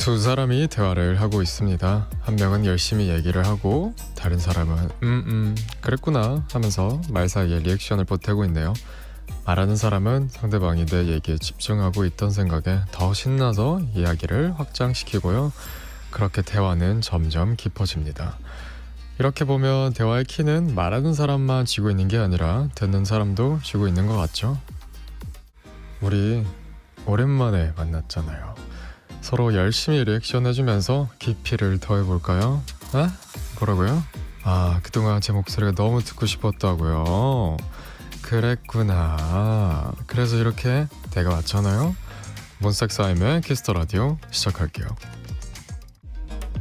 두 사람이 대화를 하고 있습니다. 한 명은 열심히 얘기를 하고 다른 사람은 그랬구나 하면서 말 사이에 리액션을 보태고 있네요. 말하는 사람은 상대방이 내 얘기에 집중하고 있던 생각에 더 신나서 이야기를 확장시키고요. 그렇게 대화는 점점 깊어집니다. 이렇게 보면 대화의 키는 말하는 사람만 쥐고 있는 게 아니라 듣는 사람도 쥐고 있는 것 같죠? 우리 오랜만에 만났잖아요. 서로 열심히 리액션 해주면서 깊이를 더해볼까요? 에? 뭐라고요? 그동안 제 목소리가 너무 듣고 싶었다고요. 그랬구나. 그래서 이렇게 대가 왔잖아요. 몬스타엑스아임의 키스터라디오 시작할게요.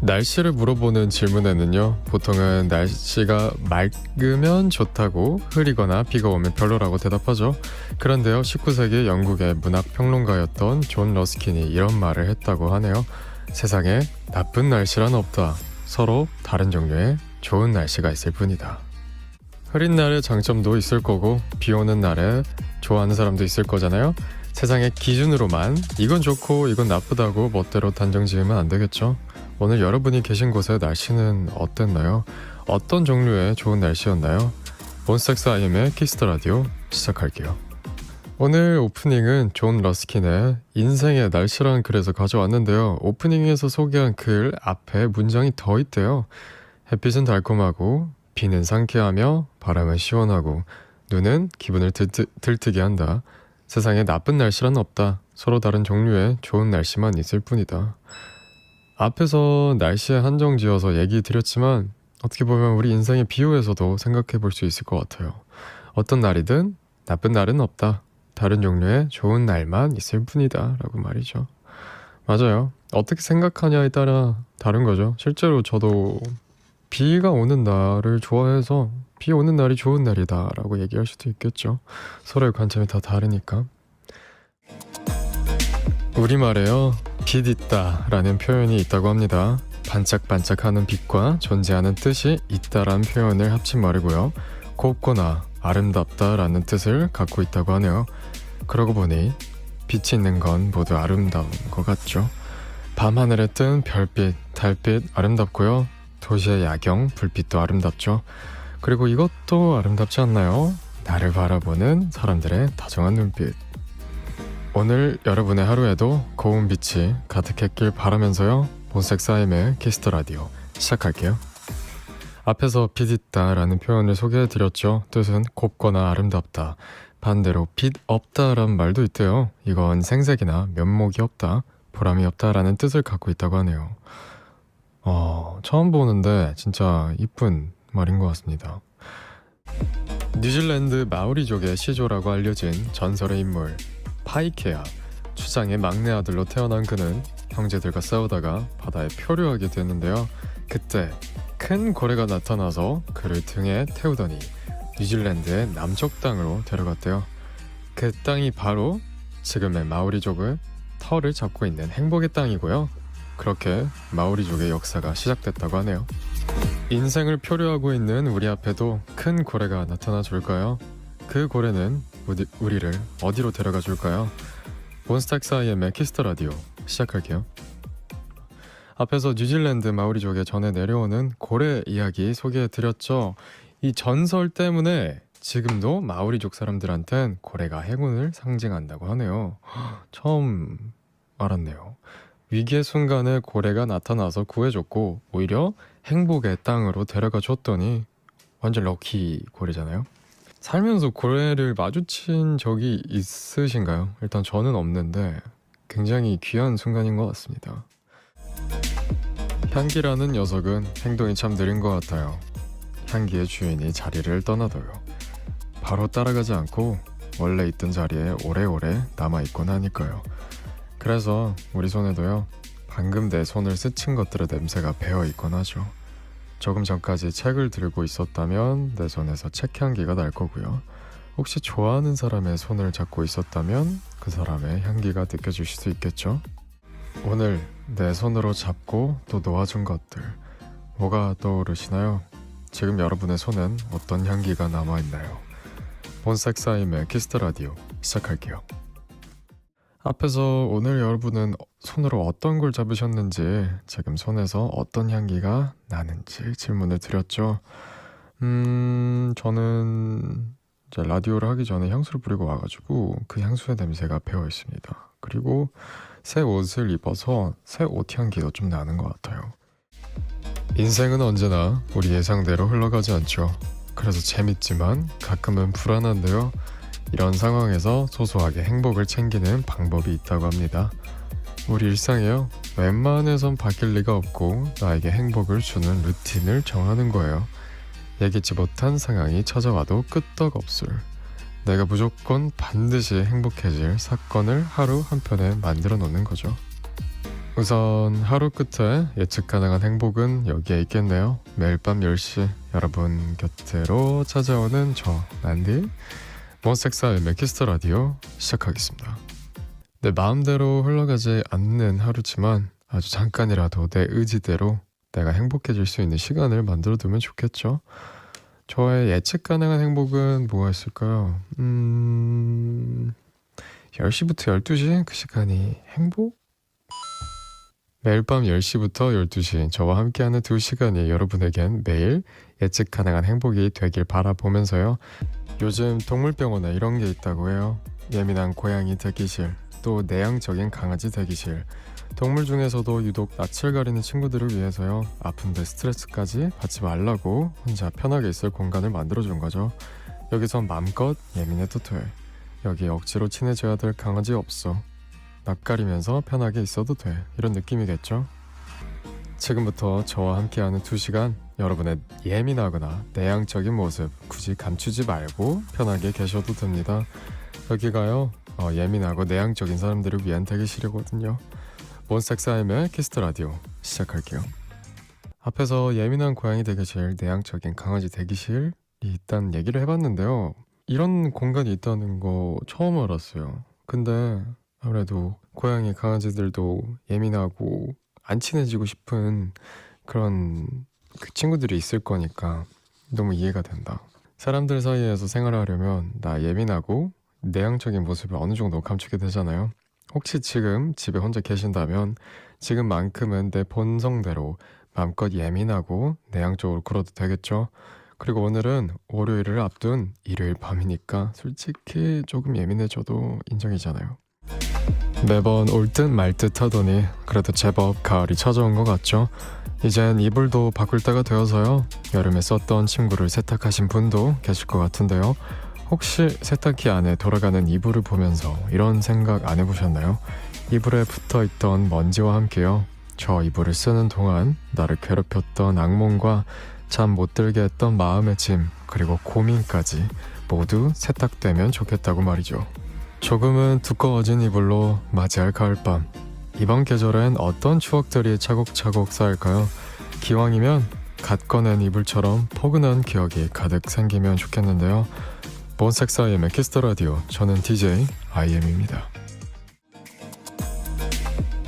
날씨를 물어보는 질문에는요, 보통은 날씨가 맑으면 좋다고, 흐리거나 비가 오면 별로라고 대답하죠. 그런데요, 19세기 영국의 문학평론가였던 존 러스킨이 이런 말을 했다고 하네요. 세상에 나쁜 날씨란 없다. 서로 다른 종류의 좋은 날씨가 있을 뿐이다. 흐린 날의 장점도 있을 거고, 비 오는 날에 좋아하는 사람도 있을 거잖아요. 세상의 기준으로만 이건 좋고 이건 나쁘다고 멋대로 단정 지으면 안 되겠죠. 오늘 여러분이 계신 곳의 날씨는 어땠나요? 어떤 종류의 좋은 날씨였나요? 몬스타엑스아임의 키스터라디오 시작할게요. 오늘 오프닝은 존 러스킨의 인생의 날씨란 글에서 가져왔는데요. 오프닝에서 소개한 글 앞에 문장이 더 있대요. 햇빛은 달콤하고 비는 상쾌하며 바람은 시원하고 눈은 기분을 들뜨게 한다. 세상에 나쁜 날씨란 없다. 서로 다른 종류의 좋은 날씨만 있을 뿐이다. 앞에서 날씨에 한정 지어서 얘기 드렸지만 어떻게 보면 우리 인생의 비유에서도 생각해 볼 수 있을 것 같아요. 어떤 날이든 나쁜 날은 없다. 다른 종류의 좋은 날만 있을 뿐이다 라고 말이죠. 맞아요. 어떻게 생각하냐에 따라 다른 거죠. 실제로 저도 비가 오는 날을 좋아해서 비 오는 날이 좋은 날이다 라고 얘기할 수도 있겠죠. 서로의 관점이 다 다르니까. 우리말에요, 빛 있다 라는 표현이 있다고 합니다. 반짝반짝하는 빛과 존재하는 뜻이 있다라는 표현을 합친 말이고요. 곱거나 아름답다 라는 뜻을 갖고 있다고 하네요. 그러고 보니 빛이 있는 건 모두 아름다운 것 같죠. 밤하늘에 뜬 별빛, 달빛 아름답고요. 도시의 야경, 불빛도 아름답죠. 그리고 이것도 아름답지 않나요? 나를 바라보는 사람들의 다정한 눈빛. 오늘 여러분의 하루에도 고운 빛이 가득했길 바라면서요. 몬스타엑스아임의 키스터라디오 시작할게요. 앞에서 빛 있다 라는 표현을 소개해드렸죠. 뜻은 곱거나 아름답다. 반대로 빛 없다 라는 말도 있대요. 이건 생색이나 면목이 없다, 보람이 없다 라는 뜻을 갖고 있다고 하네요. 처음 보는데 진짜 이쁜 말인 것 같습니다. 뉴질랜드 마오리족의 시조라고 알려진 전설의 인물 파이케아. 추장의 막내 아들로 태어난 그는 형제들과 싸우다가 바다에 표류하게 됐는데요. 그때 큰 고래가 나타나서 그를 등에 태우더니 뉴질랜드의 남쪽 땅으로 데려갔대요. 그 땅이 바로 지금의 마오리족의 터를 잡고 있는 행복의 땅이고요. 그렇게 마오리족의 역사가 시작됐다고 하네요. 인생을 표류하고 있는 우리 앞에도 큰 고래가 나타나 줄까요? 그 고래는 우리를 어디로 데려가 줄까요? 몬스타엑스아임의 키스터라디오 시작할게요. 앞에서 뉴질랜드 마오리족의 전해 내려오는 고래 이야기 소개해드렸죠. 이 전설 때문에 지금도 마오리족 사람들한텐 고래가 행운을 상징한다고 하네요. 처음 알았네요. 위기의 순간에 고래가 나타나서 구해줬고 오히려 행복의 땅으로 데려가 줬더니 완전 럭키 고래잖아요. 살면서 고래를 마주친 적이 있으신가요? 일단 저는 없는데 굉장히 귀한 순간인 것 같습니다. 향기라는 녀석은 행동이 참 느린 것 같아요. 향기의 주인이 자리를 떠나도요. 바로 따라가지 않고 원래 있던 자리에 오래오래 남아있곤 하니까요. 그래서 우리 손에도요, 방금 내 손을 스친 것들의 냄새가 배어있곤 하죠. 조금 전까지 책을 들고 있었다면 내 손에서 책 향기가 날 거고요. 혹시 좋아하는 사람의 손을 잡고 있었다면 그 사람의 향기가 느껴질 수도 있겠죠. 오늘 내 손으로 잡고 또 놓아준 것들, 뭐가 떠오르시나요? 지금 여러분의 손엔 어떤 향기가 남아있나요? 몬스타엑스아임의 키스터라디오 시작할게요. 앞에서 오늘 여러분은 손으로 어떤 걸 잡으셨는지, 지금 손에서 어떤 향기가 나는지 질문을 드렸죠. 저는 이제 라디오를 하기 전에 향수를 뿌리고 와가지고 그 향수의 냄새가 배어 있습니다. 그리고 새 옷을 입어서 새 옷 향기도 좀 나는 것 같아요. 인생은 언제나 우리 예상대로 흘러가지 않죠. 그래서 재밌지만 가끔은 불안한데요. 이런 상황에서 소소하게 행복을 챙기는 방법이 있다고 합니다. 우리 일상에요. 웬만해선 바뀔 리가 없고 나에게 행복을 주는 루틴을 정하는 거예요. 예기치 못한 상황이 찾아와도 끄떡없을, 내가 무조건 반드시 행복해질 사건을 하루 한편에 만들어 놓는 거죠. 우선 하루 끝에 예측 가능한 행복은 여기에 있겠네요. 매일 밤 10시 여러분 곁으로 찾아오는 저 란디 원색사의 맥키스터 라디오 시작하겠습니다. 내 마음대로 흘러가지 않는 하루지만 아주 잠깐이라도 내 의지대로 내가 행복해질 수 있는 시간을 만들어 두면 좋겠죠. 저의 예측 가능한 행복은 뭐가 있을까요? 10시부터 12시 그 시간이 행복? 매일 밤 10시부터 12시 저와 함께하는 2시간이 여러분에겐 매일 예측 가능한 행복이 되길 바라보면서요. 요즘 동물병원에 이런 게 있다고 해요. 예민한 고양이 대기실, 또 내향적인 강아지 대기실. 동물 중에서도 유독 낯을 가리는 친구들을 위해서요. 아픈데 스트레스까지 받지 말라고 혼자 편하게 있을 공간을 만들어준 거죠. 여기선 맘껏 예민해도 돼. 여기 억지로 친해져야 될 강아지 없어. 낯가리면서 편하게 있어도 돼. 이런 느낌이겠죠? 지금부터 저와 함께하는 2시간, 여러분의 예민하거나 내향적인 모습 굳이 감추지 말고 편하게 계셔도 됩니다. 여기가요 예민하고 내향적인 사람들을 위한 대기실이거든요. 몬스타엑스의 키스터 라디오 시작할게요. 앞에서 예민한 고양이 대기실, 내향적인 강아지 대기실이 있다는 얘기를 해봤는데요. 이런 공간이 있다는 거 처음 알았어요. 근데 아무래도 고양이 강아지들도 예민하고 안 친해지고 싶은 그런 그 친구들이 있을 거니까 너무 이해가 된다. 사람들 사이에서 생활하려면 나 예민하고 내향적인 모습을 어느 정도 감추게 되잖아요. 혹시 지금 집에 혼자 계신다면 지금만큼은 내 본성대로 마음껏 예민하고 내향적으로 굴어도 되겠죠. 그리고 오늘은 월요일을 앞둔 일요일 밤이니까 솔직히 조금 예민해져도 인정이잖아요. 매번 올 듯 말 듯 하더니 그래도 제법 가을이 찾아온 것 같죠. 이젠 이불도 바꿀 때가 되어서요. 여름에 썼던 침구를 세탁하신 분도 계실 것 같은데요. 혹시 세탁기 안에 돌아가는 이불을 보면서 이런 생각 안 해보셨나요? 이불에 붙어있던 먼지와 함께요. 저 이불을 쓰는 동안 나를 괴롭혔던 악몽과 잠 못 들게 했던 마음의 짐, 그리고 고민까지 모두 세탁되면 좋겠다고 말이죠. 조금은 두꺼워진 이불로 맞이할 가을밤. 이번 계절엔 어떤 추억들이 차곡차곡 쌓일까요? 기왕이면 갓 꺼낸 이불처럼 포근한 기억이 가득 생기면 좋겠는데요. 몬스타엑스 IM의 키스터 라디오, 저는 DJ IM입니다.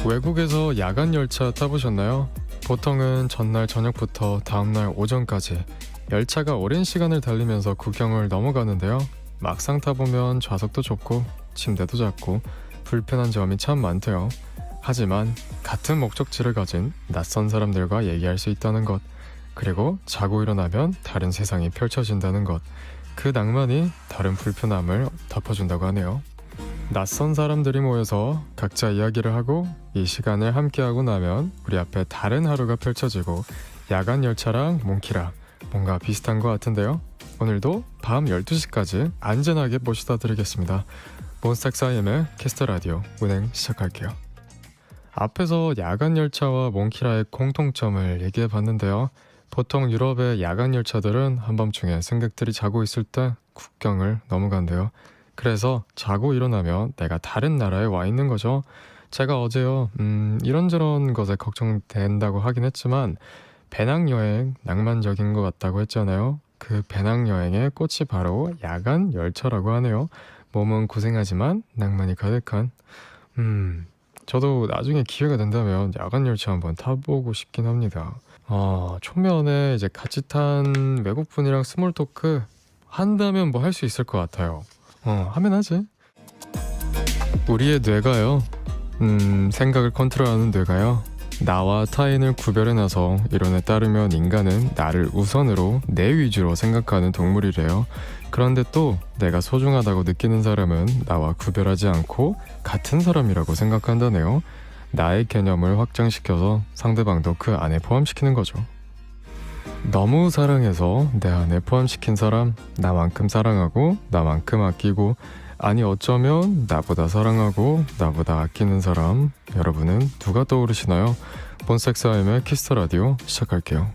외국에서 야간 열차 타보셨나요? 보통은 전날 저녁부터 다음날 오전까지 열차가 오랜 시간을 달리면서 국경을 넘어가는데요. 막상 타보면 좌석도 좁고 침대도 작고 불편한 점이 참 많대요. 하지만 같은 목적지를 가진 낯선 사람들과 얘기할 수 있다는 것, 그리고 자고 일어나면 다른 세상이 펼쳐진다는 것, 그 낭만이 다른 불편함을 덮어준다고 하네요. 낯선 사람들이 모여서 각자 이야기를 하고 이 시간을 함께하고 나면 우리 앞에 다른 하루가 펼쳐지고, 야간 열차랑 몽키라 뭔가 비슷한 것 같은데요. 오늘도 밤 12시까지 안전하게 모시다 드리겠습니다. 몬스타엑스 IM의 키스터 라디오 운행 시작할게요. 앞에서 야간 열차와 몽키라의 공통점을 얘기해 봤는데요. 보통 유럽의 야간 열차들은 한밤중에 승객들이 자고 있을 때 국경을 넘어간대요. 그래서 자고 일어나면 내가 다른 나라에 와 있는 거죠. 제가 어제요 이런저런 것에 걱정된다고 하긴 했지만 배낭여행 낭만적인 것 같다고 했잖아요. 그 배낭여행의 꽃이 바로 야간 열차라고 하네요. 몸은 고생하지만 낭만이 가득한. 저도 나중에 기회가 된다면 야간 열차 한번 타보고 싶긴 합니다. 초면에 이제 같이 탄 외국분이랑 스몰 토크 한다면 뭐 할 수 있을 것 같아요. 하면 하지. 우리의 뇌가요. 생각을 컨트롤하는 뇌가요. 나와 타인을 구별해놔서 이론에 따르면 인간은 나를 우선으로 내 위주로 생각하는 동물이래요. 그런데 또 내가 소중하다고 느끼는 사람은 나와 구별하지 않고 같은 사람이라고 생각한다네요. 나의 개념을 확장시켜서 상대방도 그 안에 포함시키는 거죠. 너무 사랑해서 내 안에 포함시킨 사람, 나만큼 사랑하고 나만큼 아끼고, 아니 어쩌면 나보다 사랑하고 나보다 아끼는 사람, 여러분은 누가 떠오르시나요? 본섹스아임의 키스터라디오 시작할게요.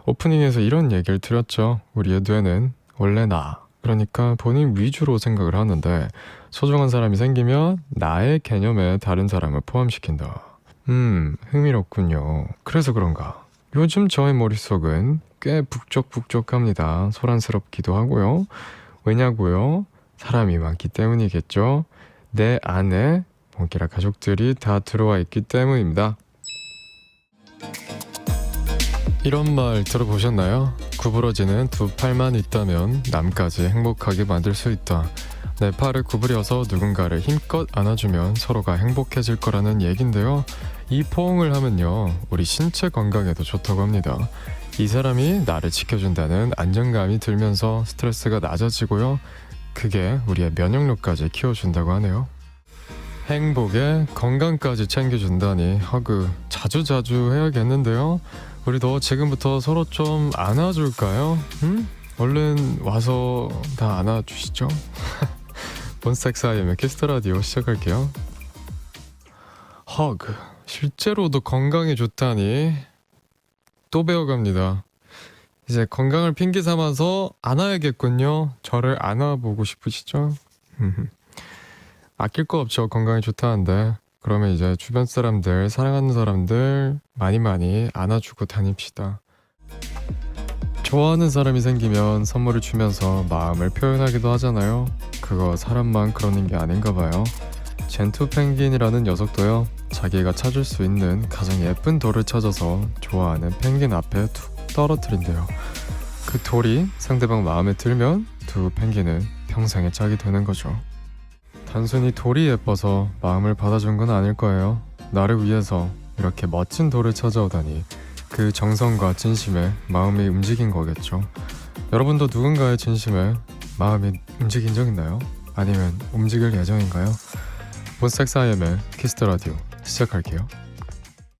오프닝에서 이런 얘기를 드렸죠. 우리의 뇌는 원래 나, 그러니까 본인 위주로 생각을 하는데 소중한 사람이 생기면 나의 개념에 다른 사람을 포함시킨다. 흥미롭군요. 그래서 그런가 요즘 저의 머릿속은 꽤 북적북적합니다. 소란스럽기도 하고요. 왜냐고요? 사람이 많기 때문이겠죠. 내 안에 몽키라 가족들이 다 들어와 있기 때문입니다. 이런 말 들어보셨나요? 구부러지는 두 팔만 있다면 남까지 행복하게 만들 수 있다. 내 팔을 구부려서 누군가를 힘껏 안아주면 서로가 행복해질 거라는 얘긴데요. 이 포옹을 하면요, 우리 신체 건강에도 좋다고 합니다. 이 사람이 나를 지켜준다는 안정감이 들면서 스트레스가 낮아지고요. 그게 우리의 면역력까지 키워준다고 하네요. 행복에 건강까지 챙겨준다니 허그 자주자주 해야겠는데요. 우리도 지금부터 서로 좀 안아줄까요? 얼른 와서 다 안아주시죠. 본섹스아임의 키스터라디오 시작할게요. 허그, 실제로도 건강에 좋다니 또 배워갑니다. 이제 건강을 핑계 삼아서 안아야겠군요. 저를 안아보고 싶으시죠? 아낄 거 없죠. 건강에 좋다는데. 그러면 이제 주변 사람들, 사랑하는 사람들 많이 안아주고 다닙시다. 좋아하는 사람이 생기면 선물을 주면서 마음을 표현하기도 하잖아요. 그거 사람만 그러는 게 아닌가 봐요. 젠투 펭귄이라는 녀석도요, 자기가 찾을 수 있는 가장 예쁜 돌을 찾아서 좋아하는 펭귄 앞에 툭 떨어뜨린대요. 그 돌이 상대방 마음에 들면 두 펭귄은 평생의 짝이 되는 거죠. 단순히 돌이 예뻐서 마음을 받아준 건 아닐 거예요. 나를 위해서 이렇게 멋진 돌을 찾아오다니 그 정성과 진심에 마음이 움직인 거겠죠. 여러분도 누군가의 진심에 마음이 움직인 적 있나요? 아니면 움직일 예정인가요? 본섹스아임의 키스터라디오 시작할게요.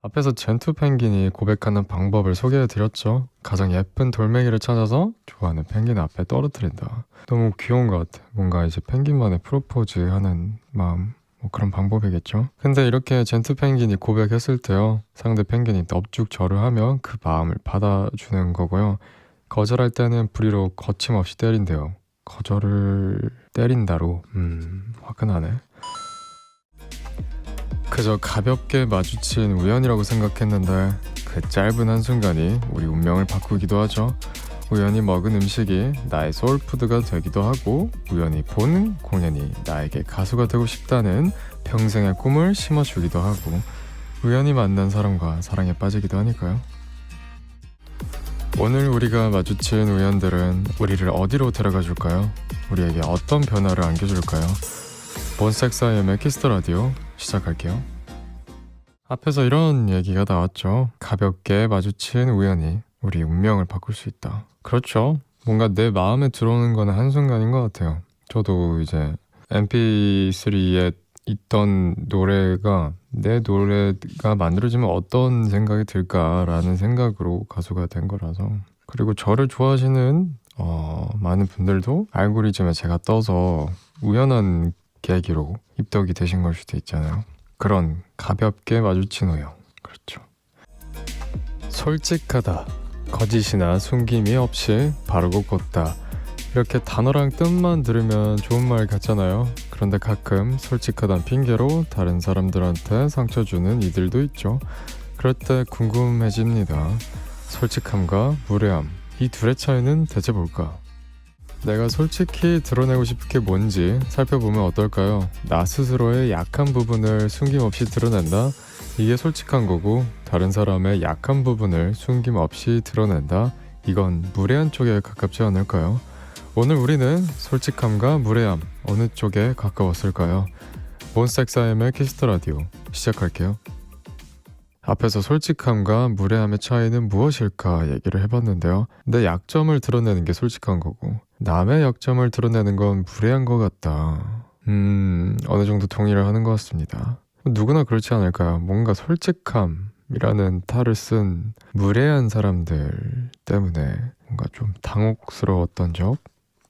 앞에서 젠투 펭귄이 고백하는 방법을 소개해드렸죠. 가장 예쁜 돌멩이를 찾아서 좋아하는 펭귄 앞에 떨어뜨린다. 너무 귀여운 것 같아. 뭔가 이제 펭귄만의 프로포즈하는 마음, 뭐 그런 방법이겠죠. 근데 이렇게 젠투 펭귄이 고백했을 때요, 상대 펭귄이 넙죽 절을 하면 그 마음을 받아주는 거고요. 거절할 때는 불의로 거침없이 때린대요. 거절을 때린다로 화끈하네. 그저 가볍게 마주친 우연이라고 생각했는데 그 짧은 한순간이 우리 운명을 바꾸기도 하죠. 우연히 먹은 음식이 나의 소울푸드가 되기도 하고, 우연히 본 공연이 나에게 가수가 되고 싶다는 평생의 꿈을 심어주기도 하고, 우연히 만난 사람과 사랑에 빠지기도 하니까요. 오늘 우리가 마주친 우연들은 우리를 어디로 데려가 줄까요? 우리에게 어떤 변화를 안겨줄까요? 본섹스아임의 키스터라디오 시작할게요. 앞에서 이런 얘기가 나왔죠. 가볍게 마주친 우연이 우리 운명을 바꿀 수 있다. 그렇죠. 뭔가 내 마음에 들어오는 거는 한순간인 것 같아요. 저도 이제 mp3에 있던 노래가 내 노래가 만들어지면 어떤 생각이 들까라는 생각으로 가수가 된 거라서. 그리고 저를 좋아하시는 많은 분들도 알고리즘에 제가 떠서 우연한 계기로 입덕이 되신 걸 수도 있잖아요. 그런 가볍게 마주친 우연. 그렇죠. 솔직하다, 거짓이나 숨김이 없이 바르고 곧다, 이렇게 단어랑 뜻만 들으면 좋은 말 같잖아요. 그런데 가끔 솔직하단 핑계로 다른 사람들한테 상처 주는 이들도 있죠. 그럴 때 궁금해집니다. 솔직함과 무례함, 이 둘의 차이는 대체 뭘까? 내가 솔직히 드러내고 싶은 게 뭔지 살펴보면 어떨까요? 나 스스로의 약한 부분을 숨김없이 드러낸다? 이게 솔직한 거고, 다른 사람의 약한 부분을 숨김없이 드러낸다? 이건 무례한 쪽에 가깝지 않을까요? 오늘 우리는 솔직함과 무례함, 어느 쪽에 가까웠을까요? 몬스타엑스아이엠의 키스터 라디오 시작할게요. 앞에서 솔직함과 무례함의 차이는 무엇일까 얘기를 해봤는데요. 내 약점을 드러내는 게 솔직한 거고 남의 약점을 드러내는 건 무례한 것 같다. 어느 정도 동의를 하는 것 같습니다. 누구나 그렇지 않을까요? 뭔가 솔직함이라는 탈을 쓴 무례한 사람들 때문에 뭔가 좀 당혹스러웠던 적?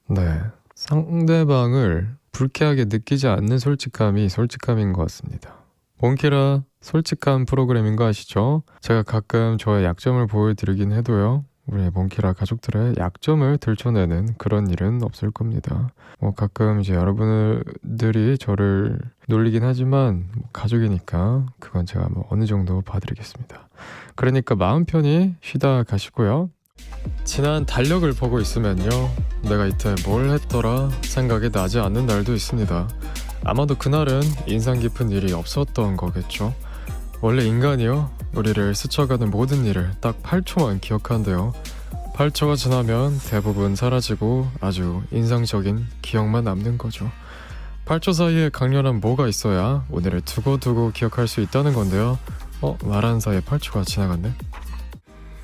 네, 상대방을 불쾌하게 느끼지 않는 솔직함이 솔직함인 것 같습니다. 몬키라 솔직한 프로그램인 거 아시죠? 제가 가끔 저의 약점을 보여드리긴 해도요, 우리 몬키라 가족들의 약점을 들춰내는 그런 일은 없을 겁니다. 가끔 이제 여러분들이 저를 놀리긴 하지만 가족이니까 그건 제가 어느 정도 봐드리겠습니다. 그러니까 마음 편히 쉬다 가시고요. 지난 달력을 보고 있으면요, 내가 이때 뭘 했더라 생각이 나지 않는 날도 있습니다. 아마도 그날은 인상 깊은 일이 없었던 거겠죠. 원래 인간이요, 우리를 스쳐가는 모든 일을 딱 8초만 기억한대요. 8초가 지나면 대부분 사라지고 아주 인상적인 기억만 남는 거죠. 8초 사이에 강렬한 뭐가 있어야 오늘을 두고두고 기억할 수 있다는 건데요. 말하는 사이에 8초가 지나갔네.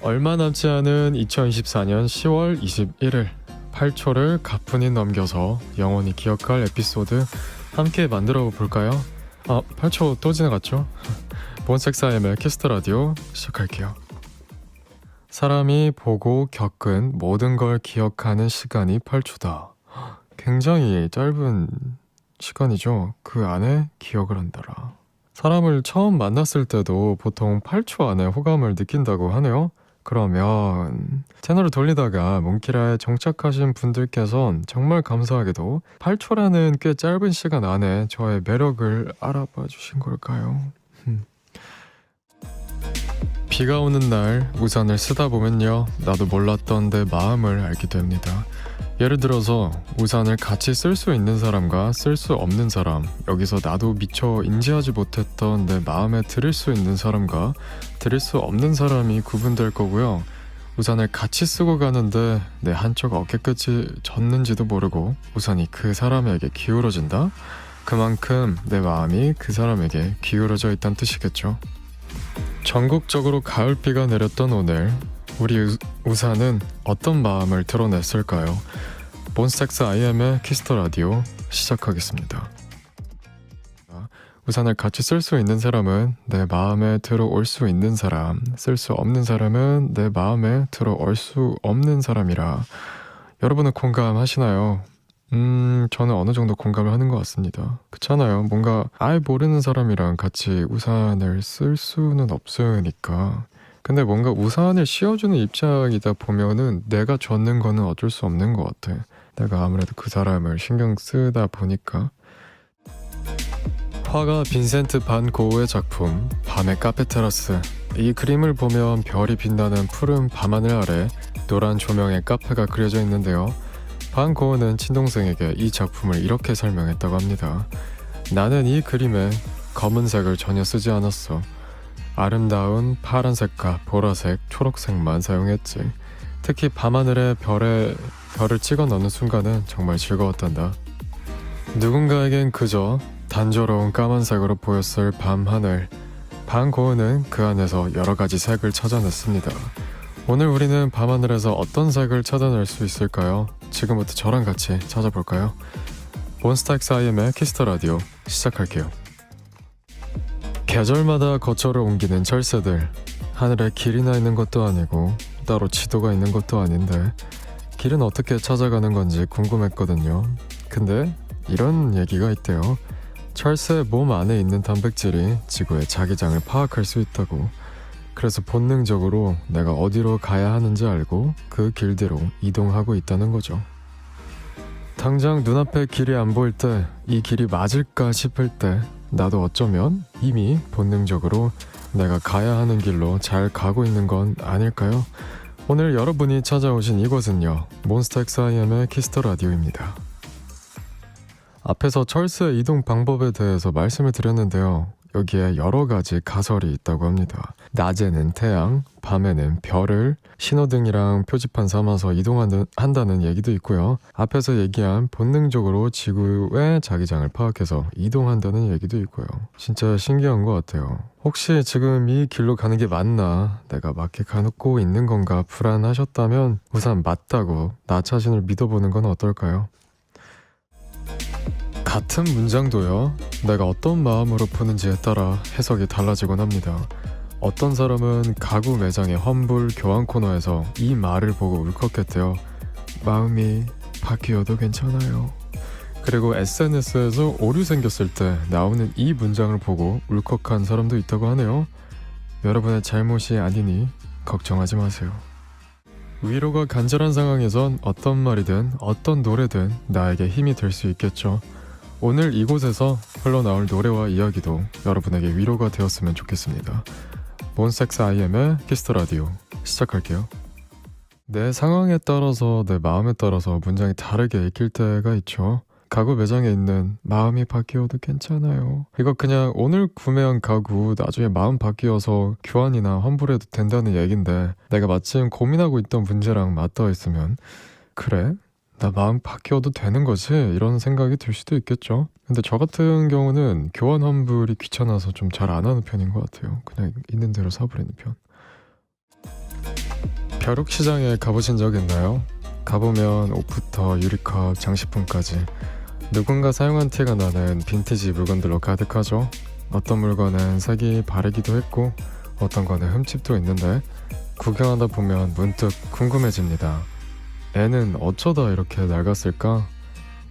얼마 남지 않은 2024년 10월 21일 8초를 가뿐히 넘겨서 영원히 기억할 에피소드 함께 만들어 볼까요? 8초 또 지나갔죠? 몬스타엑스아이엠의 키스터 라디오 시작할게요. 사람이 보고 겪은 모든 걸 기억하는 시간이 8초다. 굉장히 짧은 시간이죠. 그 안에 기억을 한다라. 사람을 처음 만났을 때도 보통 8초 안에 호감을 느낀다고 하네요. 그러면 채널을 돌리다가 몬키라에 정착하신 분들께선 정말 감사하게도 8초라는 꽤 짧은 시간 안에 저의 매력을 알아봐 주신 걸까요? 비가 오는 날 우산을 쓰다 보면요, 나도 몰랐던 내 마음을 알게 됩니다. 예를 들어서 우산을 같이 쓸 수 있는 사람과 쓸 수 없는 사람, 여기서 나도 미처 인지하지 못했던 내 마음에 들일 수 있는 사람과 들일 수 없는 사람이 구분될 거고요. 우산을 같이 쓰고 가는데 내 한쪽 어깨끝이 젖는지도 모르고 우산이 그 사람에게 기울어진다? 그만큼 내 마음이 그 사람에게 기울어져 있다는 뜻이겠죠. 전국적으로 가을비가 내렸던 오늘, 우리 우산은 어떤 마음을 드러냈을까요? 몬스타엑스아이엠의 키스터 라디오 시작하겠습니다. 우산을 같이 쓸 수 있는 사람은 내 마음에 들어올 수 있는 사람, 쓸 수 없는 사람은 내 마음에 들어올 수 없는 사람이라. 여러분은 공감하시나요? 저는 어느 정도 공감을 하는 것 같습니다. 그렇잖아요. 뭔가 아예 모르는 사람이랑 같이 우산을 쓸 수는 없으니까. 근데 뭔가 우산을 씌워주는 입장이다 보면은 내가 젖는 거는 어쩔 수 없는 것 같아. 내가 아무래도 그 사람을 신경 쓰다 보니까. 화가 빈센트 반 고흐의 작품 밤의 카페 테라스. 이 그림을 보면 별이 빛나는 푸른 밤하늘 아래 노란 조명의 카페가 그려져 있는데요. 반 고흐는 친동생에게 이 작품을 이렇게 설명했다고 합니다. 나는 이 그림에 검은색을 전혀 쓰지 않았어. 아름다운 파란색과 보라색, 초록색만 사용했지. 특히 밤하늘에 별을 찍어 넣는 순간은 정말 즐거웠단다. 누군가에겐 그저 단조로운 까만색으로 보였을 밤하늘. 반 고흐는 그 안에서 여러 가지 색을 찾아냈습니다. 오늘 우리는 밤하늘에서 어떤 색을 찾아낼 수 있을까요? 지금부터 저랑 같이 찾아볼까요? 몬스타엑스아이엠의 키스터 라디오 시작할게요. 계절마다 거처를 옮기는 철새들. 하늘에 길이 나 있는 것도 아니고 따로 지도가 있는 것도 아닌데 길은 어떻게 찾아가는 건지 궁금했거든요. 근데 이런 얘기가 있대요. 철새 몸 안에 있는 단백질이 지구의 자기장을 파악할 수 있다고. 그래서 본능적으로 내가 어디로 가야 하는지 알고 그 길대로 이동하고 있다는 거죠. 당장 눈앞에 길이 안 보일 때, 이 길이 맞을까 싶을 때 나도 어쩌면 이미 본능적으로 내가 가야 하는 길로 잘 가고 있는 건 아닐까요? 오늘 여러분이 찾아오신 이곳은요, 몬스타엑스아이엠의 키스터 라디오입니다. 앞에서 철새 이동 방법에 대해서 말씀을 드렸는데요. 여기에 여러 가지 가설이 있다고 합니다. 낮에는 태양, 밤에는 별을 신호등이랑 표지판 삼아서 이동한다는 얘기도 있고요. 앞에서 얘기한 본능적으로 지구의 자기장을 파악해서 이동한다는 얘기도 있고요. 진짜 신기한 것 같아요. 혹시 지금 이 길로 가는 게 맞나? 내가 맞게 가고 있는 건가? 불안하셨다면 우선 맞다고 나 자신을 믿어보는 건 어떨까요? 같은 문장도요, 내가 어떤 마음으로 푸는지에 따라 해석이 달라지곤 합니다. 어떤 사람은 가구 매장의 환불 교환 코너에서 이 말을 보고 울컥했대요. 마음이 바뀌어도 괜찮아요. 그리고 SNS에서 오류 생겼을 때 나오는 이 문장을 보고 울컥한 사람도 있다고 하네요. 여러분의 잘못이 아니니 걱정하지 마세요. 위로가 간절한 상황에선 어떤 말이든 어떤 노래든 나에게 힘이 될 수 있겠죠. 오늘 이곳에서 흘러나올 노래와 이야기도 여러분에게 위로가 되었으면 좋겠습니다. 몬스타엑스 IM의 키스더라디오 시작할게요. 내 상황에 따라서 내 마음에 따라서 문장이 다르게 읽힐 때가 있죠. 가구 매장에 있는 마음이 바뀌어도 괜찮아요. 이거 그냥 오늘 구매한 가구 나중에 마음 바뀌어서 교환이나 환불해도 된다는 얘긴데, 내가 마침 고민하고 있던 문제랑 맞닿아 있으면 그래? 나 마음 바뀌어도 되는 거지? 이런 생각이 들 수도 있겠죠. 근데 저 같은 경우는 교환 환불이 귀찮아서 좀 잘 안 하는 편인 것 같아요. 그냥 있는 대로 사버리는 편. 벼룩시장에 가보신 적 있나요? 가보면 옷부터 유리컵, 장식품까지 누군가 사용한 티가 나는 빈티지 물건들로 가득하죠. 어떤 물건은 색이 바르기도 했고 어떤 거는 흠집도 있는데 구경하다 보면 문득 궁금해집니다. 애는 어쩌다 이렇게 낡았을까?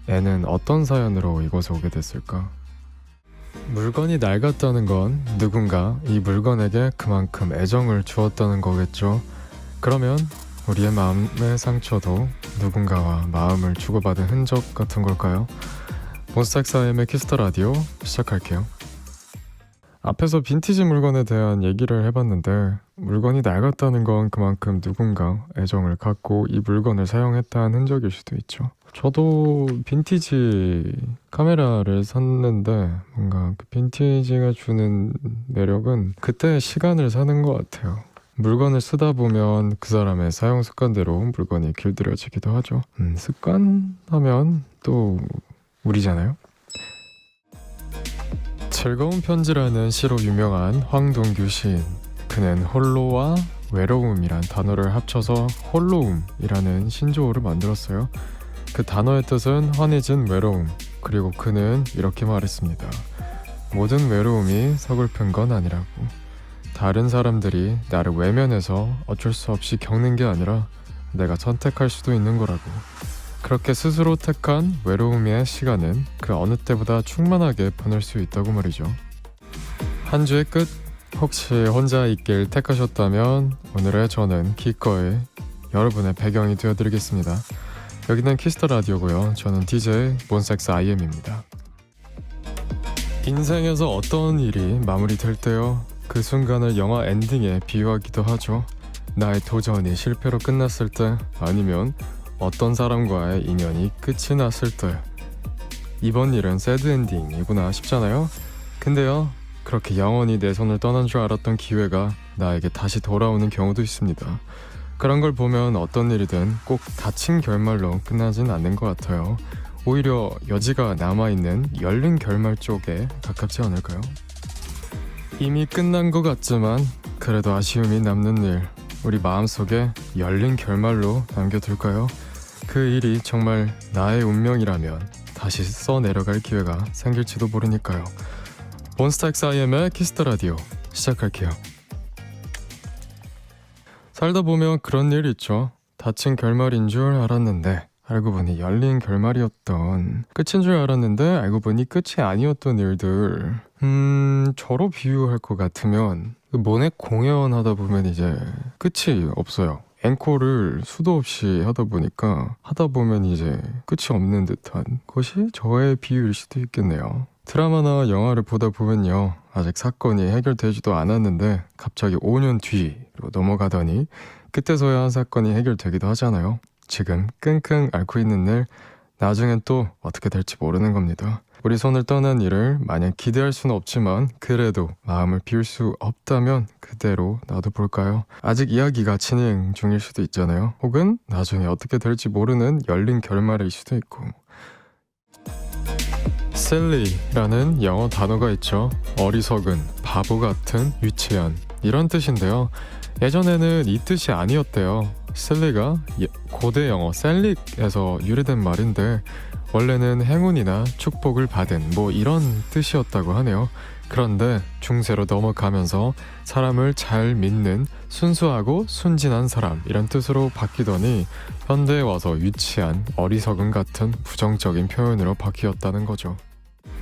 애는 어떤 사연으로 이곳에 오게 됐을까? 물건이 낡았다는 건 누군가 이 물건에게 그만큼 애정을 주었다는 거겠죠. 그러면 우리의 마음의 상처도 누군가와 마음을 주고받은 흔적 같은 걸까요? 몬스타엑스 IM의 키스더라디오 시작할게요. 앞에서 빈티지 물건에 대한 얘기를 해봤는데, 물건이 낡았다는 건 그만큼 누군가 애정을 갖고 이 물건을 사용했다는 흔적일 수도 있죠. 저도 빈티지 카메라를 샀는데 뭔가 그 빈티지가 주는 매력은 그때의 시간을 사는 것 같아요. 물건을 쓰다 보면 그 사람의 사용 습관대로 물건이 길들여지기도 하죠. 습관 하면 또 우리잖아요. 즐거운 편지라는 시로 유명한 황동규 시인. 그는 홀로와 외로움이란 단어를 합쳐서 홀로움이라는 신조어를 만들었어요. 그 단어의 뜻은 환해진 외로움. 그리고 그는 이렇게 말했습니다. 모든 외로움이 서글픈 건 아니라고. 다른 사람들이 나를 외면해서 어쩔 수 없이 겪는 게 아니라 내가 선택할 수도 있는 거라고. 그렇게 스스로 택한 외로움의 시간은 그 어느 때보다 충만하게 보낼 수 있다고 말이죠. 한 주의 끝, 혹시 혼자 있길 택하셨다면 오늘의 저는 기꺼이 여러분의 배경이 되어드리겠습니다. 여기는 키스더라디오고요. 저는 DJ 몬스타엑스 IM입니다. 인생에서 어떤 일이 마무리될 때요, 그 순간을 영화 엔딩에 비유하기도 하죠. 나의 도전이 실패로 끝났을 때, 아니면 어떤 사람과의 인연이 끝이 났을 때. 이번 일은 새드 엔딩이구나 싶잖아요. 근데요, 그렇게 영원히 내 손을 떠난 줄 알았던 기회가 나에게 다시 돌아오는 경우도 있습니다. 그런 걸 보면 어떤 일이든 꼭 닫힌 결말로 끝나진 않는 것 같아요. 오히려 여지가 남아있는 열린 결말 쪽에 가깝지 않을까요? 이미 끝난 것 같지만 그래도 아쉬움이 남는 일, 우리 마음속에 열린 결말로 남겨둘까요? 그 일이 정말 나의 운명이라면 다시 써내려갈 기회가 생길지도 모르니까요. 몬스타엑스 IM의 키스더라디오 시작할게요. 살다 보면 그런 일 있죠. 닫힌 결말인 줄 알았는데 알고 보니 열린 결말이었던, 끝인 줄 알았는데 알고 보니 끝이 아니었던 일들. 저로 비유할 것 같으면 모넷 공연하다 보면 이제 끝이 없어요. 앵콜을 수도 없이 하다 보면 이제 끝이 없는 듯한 것이 저의 비유일 수도 있겠네요. 드라마나 영화를 보다 보면요, 아직 사건이 해결되지도 않았는데 갑자기 5년 뒤로 넘어가더니 그때서야 사건이 해결되기도 하잖아요. 지금 끙끙 앓고 있는 일, 나중엔 또 어떻게 될지 모르는 겁니다. 우리 손을 떠난 일을 마냥 기대할 수는 없지만 그래도 마음을 비울 수 없다면 그대로 놔둬볼까요? 아직 이야기가 진행 중일 수도 있잖아요. 혹은 나중에 어떻게 될지 모르는 열린 결말일 수도 있고. silly라는 영어 단어가 있죠. 어리석은, 바보 같은, 유치한 이런 뜻인데요. 예전에는 이 뜻이 아니었대요. silly가 고대 영어 셀릭에서 유래된 말인데 원래는 행운이나 축복을 받은 뭐 이런 뜻이었다고 하네요. 그런데 중세로 넘어가면서 사람을 잘 믿는 순수하고 순진한 사람 이런 뜻으로 바뀌더니 현대에 와서 유치한, 어리석은 같은 부정적인 표현으로 바뀌었다는 거죠.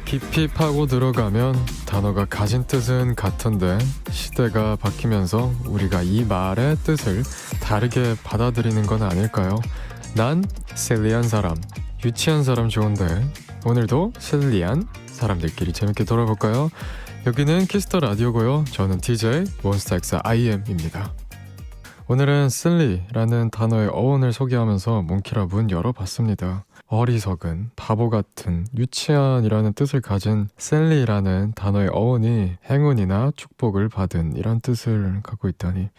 깊이 파고 들어가면 단어가 가진 뜻은 같은데 시대가 바뀌면서 우리가 이 말의 뜻을 다르게 받아들이는 건 아닐까요? 난 silly한 사람, 유치한 사람 좋은데 오늘도 silly한 사람들끼리 재밌게 돌아볼까요? 여기는 키스터 라디오고요. 저는 DJ 몬스타엑스 IM입니다. 오늘은 silly라는 단어의 어원을 소개하면서 몽키라 문 열어봤습니다. 어리석은, 바보 같은, 유치한이라는 뜻을 가진 silly라는 단어의 어원이 행운이나 축복을 받은 이런 뜻을 갖고 있다니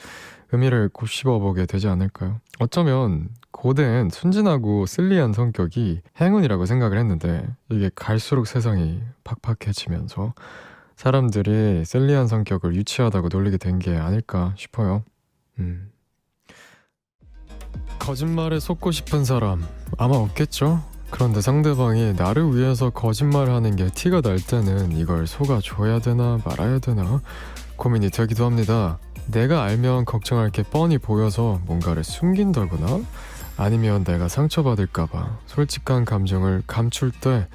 의미를 곱씹어보게 되지 않을까요? 어쩌면 고대엔 순진하고 silly한 성격이 행운이라고 생각을 했는데 이게 갈수록 세상이 팍팍해지면서 사람들이 silly한 성격을 유치하다고 놀리게 된 게 아닐까 싶어요. 거짓말에 속고 싶은 사람 아마 없겠죠? 그런데 상대방이 나를 위해서 거짓말하는 게 티가 날 때는 이걸 속아줘야 되나 말아야 되나 고민이 되기도 합니다. 내가 알면 걱정할 게 뻔히 보여서 뭔가를 숨긴다거나 아니면 내가 상처받을까봐 솔직한 감정을 감출 때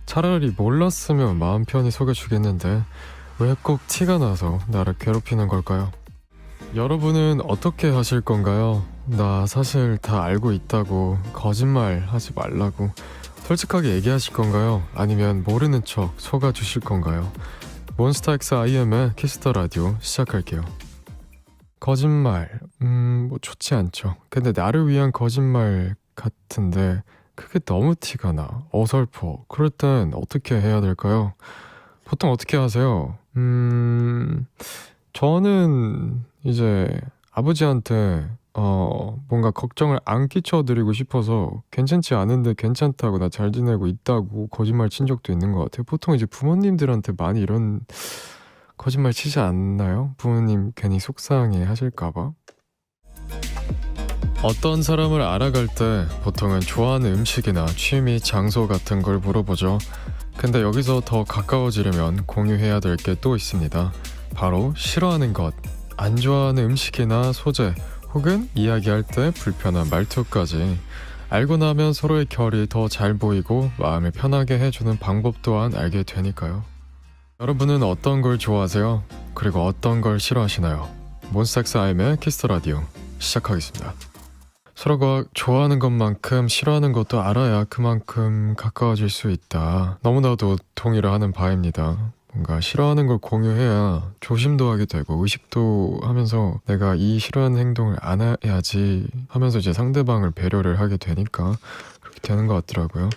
차라리 몰랐으면 마음 편히 속여주겠는데 왜 꼭 티가 나서 나를 괴롭히는 걸까요? 여러분은 어떻게 하실 건가요? 나 사실 다 알고 있다고 거짓말 하지 말라고 솔직하게 얘기하실 건가요? 아니면 모르는 척 속아주실 건가요? 몬스타엑스 IM의 키스터 라디오 시작할게요. 거짓말, 뭐 좋지 않죠. 근데 나를 위한 거짓말 같은데 그게 너무 티가 나, 어설퍼. 그럴 땐 어떻게 해야 될까요? 보통 어떻게 하세요? 저는 이제 아버지한테 뭔가 걱정을 안 끼쳐드리고 싶어서 괜찮지 않은데 괜찮다고 나 잘 지내고 있다고 거짓말 친 적도 있는 것 같아요. 보통 이제 부모님들한테 많이 이런 거짓말 치지 않나요? 부모님 괜히 속상해 하실까봐. 어떤 사람을 알아갈 때 보통은 좋아하는 음식이나 취미, 장소 같은 걸 물어보죠. 근데 여기서 더 가까워지려면 공유해야 될 게 또 있습니다. 바로 싫어하는 것, 안 좋아하는 음식이나 소재, 혹은 이야기할 때 불편한 말투까지. 알고 나면 서로의 결이 더 잘 보이고 마음을 편하게 해주는 방법 또한 알게 되니까요. 여러분은 어떤 걸 좋아하세요? 그리고 어떤 걸 싫어하시나요? 몬스타엑스 IM의 키스터 라디오 시작하겠습니다. 서로가 좋아하는 것만큼 싫어하는 것도 알아야 그만큼 가까워질 수 있다. 너무나도 동의를 하는 바입니다. 뭔가 싫어하는 걸 공유해야 조심도 하게 되고 의식도 하면서 내가 이 싫어하는 행동을 안 해야지 하면서 이제 상대방을 배려를 하게 되니까 그렇게 되는 것 같더라고요.